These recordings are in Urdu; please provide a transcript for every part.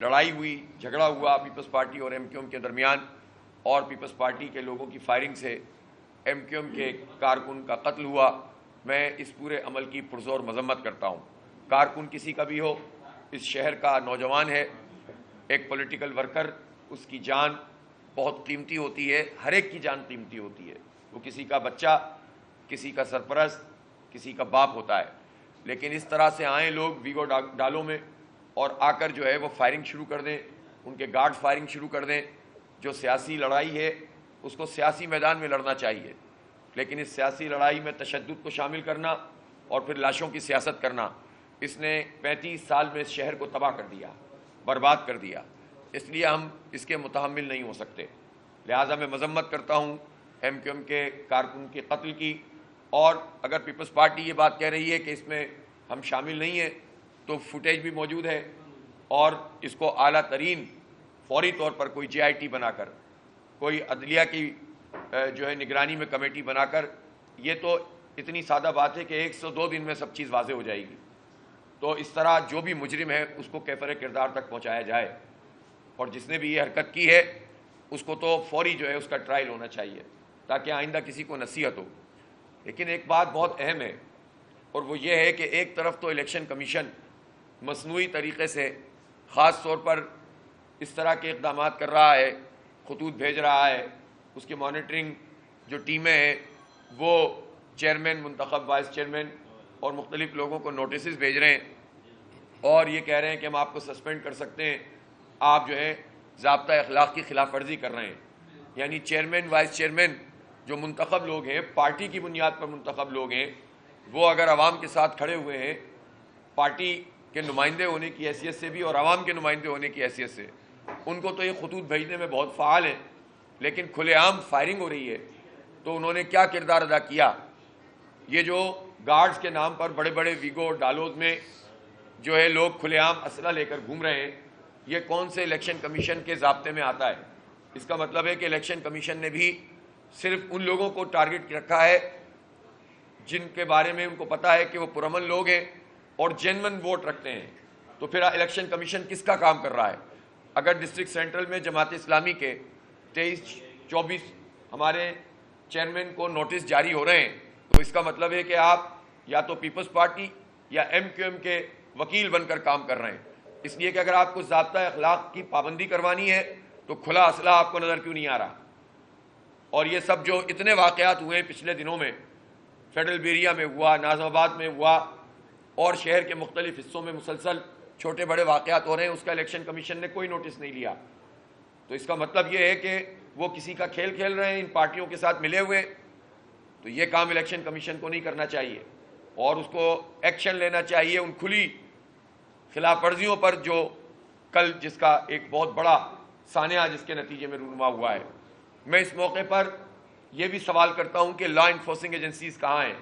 لڑائی ہوئی، جھگڑا ہوا پیپلز پارٹی اور ایم کیو ایم کے درمیان، اور پیپلز پارٹی کے لوگوں کی فائرنگ سے ایم کیو ایم کے کارکن کا قتل ہوا۔ میں اس پورے عمل کی پرزور مذمت کرتا ہوں۔ کارکن کسی کا بھی ہو، اس شہر کا نوجوان ہے، ایک پولیٹیکل ورکر، اس کی جان بہت قیمتی ہوتی ہے، ہر ایک کی جان قیمتی ہوتی ہے۔ وہ کسی کا بچہ، کسی کا سرپرست، کسی کا باپ ہوتا ہے، لیکن اس طرح سے آئیں لوگ ویگو ڈالوں میں اور آ کر جو ہے وہ فائرنگ شروع کر دیں، ان کے گارڈ فائرنگ شروع کر دیں۔ جو سیاسی لڑائی ہے اس کو سیاسی میدان میں لڑنا چاہیے، لیکن اس سیاسی لڑائی میں تشدد کو شامل کرنا اور پھر لاشوں کی سیاست کرنا، اس نے 35 سال میں اس شہر کو تباہ کر دیا، برباد کر دیا۔ اس لیے ہم اس کے متحمل نہیں ہو سکتے۔ لہٰذا میں مذمت کرتا ہوں ایم کیو ایم کے کارکن کے قتل کی، اور اگر پیپلز پارٹی یہ بات کہہ رہی ہے کہ اس میں ہم شامل نہیں ہیں تو فوٹیج بھی موجود ہے، اور اس کو اعلیٰ ترین فوری طور پر کوئی جے آئی ٹی بنا کر، کوئی عدلیہ کی جو ہے نگرانی میں کمیٹی بنا کر، یہ تو اتنی سادہ بات ہے کہ 102 دن میں سب چیز واضح ہو جائے گی۔ تو اس طرح جو بھی مجرم ہے اس کو کیفر کردار تک پہنچایا جائے، اور جس نے بھی یہ حرکت کی ہے اس کو تو فوری جو ہے اس کا ٹرائل ہونا چاہیے تاکہ آئندہ کسی کو نصیحت ہو۔ لیکن ایک بات بہت اہم ہے، اور وہ یہ ہے کہ ایک طرف تو الیکشن کمیشن مصنوعی طریقے سے خاص طور پر اس طرح کے اقدامات کر رہا ہے، خطوط بھیج رہا ہے، اس کی مانیٹرنگ جو ٹیمیں ہیں وہ چیئرمین، منتخب وائس چیئرمین اور مختلف لوگوں کو نوٹسز بھیج رہے ہیں، اور یہ کہہ رہے ہیں کہ ہم آپ کو سسپینڈ کر سکتے ہیں، آپ جو ہے ضابطہ اخلاق کی خلاف ورزی کر رہے ہیں۔ یعنی چیئرمین، وائس چیئرمین جو منتخب لوگ ہیں، پارٹی کی بنیاد پر منتخب لوگ ہیں، وہ اگر عوام کے ساتھ کھڑے ہوئے ہیں پارٹی کے نمائندے ہونے کی حیثیت سے بھی اور عوام کے نمائندے ہونے کی حیثیت سے، ان کو تو یہ خطوط بھیجنے میں بہت فعال ہیں، لیکن کھلے عام فائرنگ ہو رہی ہے تو انہوں نے کیا کردار ادا کیا؟ یہ جو گارڈز کے نام پر بڑے بڑے ویگو ڈالوز میں جو ہے لوگ کھلے عام اسلحہ لے کر گھوم رہے ہیں، یہ کون سے الیکشن کمیشن کے ضابطے میں آتا ہے؟ اس کا مطلب ہے کہ الیکشن کمیشن نے بھی صرف ان لوگوں کو ٹارگٹ رکھا ہے جن کے بارے میں ان کو پتا ہے کہ وہ پرامن لوگ ہیں اور جینون ووٹ رکھتے ہیں۔ تو پھر الیکشن کمیشن کس کا کام کر رہا ہے؟ اگر ڈسٹرکٹ سینٹرل میں جماعت اسلامی کے 23-24 ہمارے چیئرمین کو نوٹس جاری ہو رہے ہیں، تو اس کا مطلب ہے کہ آپ یا تو پیپلز پارٹی یا ایم کیو ایم کے وکیل بن کر کام کر رہے ہیں۔ اس لیے کہ اگر آپ کو ضابطہ اخلاق کی پابندی کروانی ہے تو کھلا اسلحہ آپ کو نظر کیوں نہیں آ رہا؟ اور یہ سب جو اتنے واقعات ہوئے ہیں پچھلے دنوں میں، فیڈرل بیریا میں ہوا، ناظم آباد میں ہوا، اور شہر کے مختلف حصوں میں مسلسل چھوٹے بڑے واقعات ہو رہے ہیں، اس کا الیکشن کمیشن نے کوئی نوٹس نہیں لیا۔ تو اس کا مطلب یہ ہے کہ وہ کسی کا کھیل کھیل رہے ہیں، ان پارٹیوں کے ساتھ ملے ہوئے۔ تو یہ کام الیکشن کمیشن کو نہیں کرنا چاہیے، اور اس کو ایکشن لینا چاہیے ان کھلی خلاف ورزیوں پر جو کل جس کا ایک بہت بڑا سانحہ جس کے نتیجے میں رونما ہوا ہے۔ میں اس موقع پر یہ بھی سوال کرتا ہوں کہ لا انفورسنگ ایجنسیز کہاں ہیں؟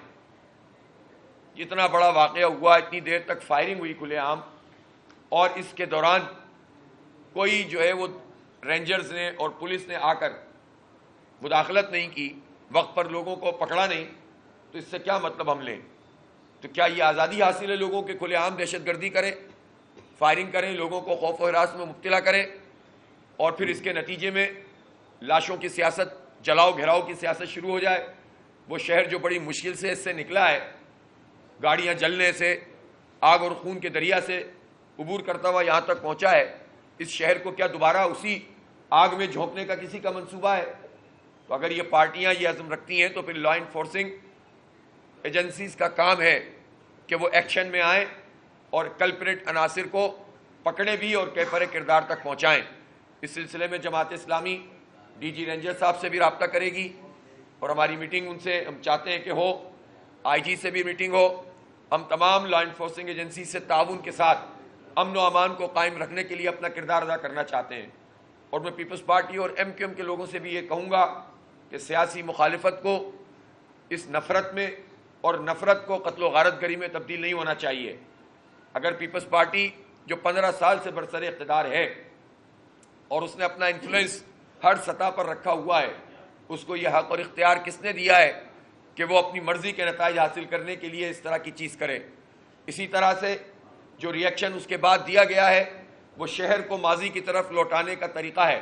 اتنا بڑا واقعہ ہوا، اتنی دیر تک فائرنگ ہوئی کھلے عام، اور اس کے دوران کوئی جو ہے وہ رینجرز نے اور پولیس نے آ کر مداخلت نہیں کی، وقت پر لوگوں کو پکڑا نہیں، تو اس سے کیا مطلب ہم لیں؟ تو کیا یہ آزادی حاصل ہے لوگوں کے کھلے عام دہشت گردی کریں، فائرنگ کریں، لوگوں کو خوف و ہراس میں مبتلا کریں، اور پھر اس کے نتیجے میں لاشوں کی سیاست، جلاؤ گھیراؤ کی سیاست شروع ہو جائے؟ وہ شہر جو بڑی مشکل سے اس سے نکلا ہے، گاڑیاں جلنے سے، آگ اور خون کے دریا سے عبور کرتا ہوا یہاں تک پہنچا ہے، اس شہر کو کیا دوبارہ اسی آگ میں جھونکنے کا کسی کا منصوبہ ہے؟ تو اگر یہ پارٹیاں یہ عزم رکھتی ہیں تو پھر لا انفورسنگ ایجنسیز کا کام ہے کہ وہ ایکشن میں آئیں اور کلپریٹ عناصر کو پکڑے بھی اور کیفر کردار تک پہنچائیں۔ اس سلسلے میں Jamaat Islami D G ranger صاحب سے بھی رابطہ کرے گی، اور ہماری میٹنگ ان سے ہم چاہتے ہیں کہ ہو، آئی جی سے بھی میٹنگ ہو۔ ہم تمام لا انفورسنگ ایجنسی سے تعاون کے ساتھ امن و امان کو قائم رکھنے کے لیے اپنا کردار ادا کرنا چاہتے ہیں، اور میں پیپلز پارٹی اور ایم کیو ایم کے لوگوں سے بھی یہ کہوں گا کہ سیاسی مخالفت کو اس نفرت میں اور نفرت کو قتل و غارت گری میں تبدیل نہیں ہونا چاہیے۔ اگر پیپلز پارٹی جو 15 سال سے برسر اقتدار ہے اور اس نے اپنا انفلوئنس ہر سطح پر رکھا ہوا ہے، اس کو یہ حق اور اختیار کس نے دیا ہے کہ وہ اپنی مرضی کے نتائج حاصل کرنے کے لیے اس طرح کی چیز کرے؟ اسی طرح سے جو ری ایکشن اس کے بعد دیا گیا ہے وہ شہر کو ماضی کی طرف لوٹانے کا طریقہ ہے۔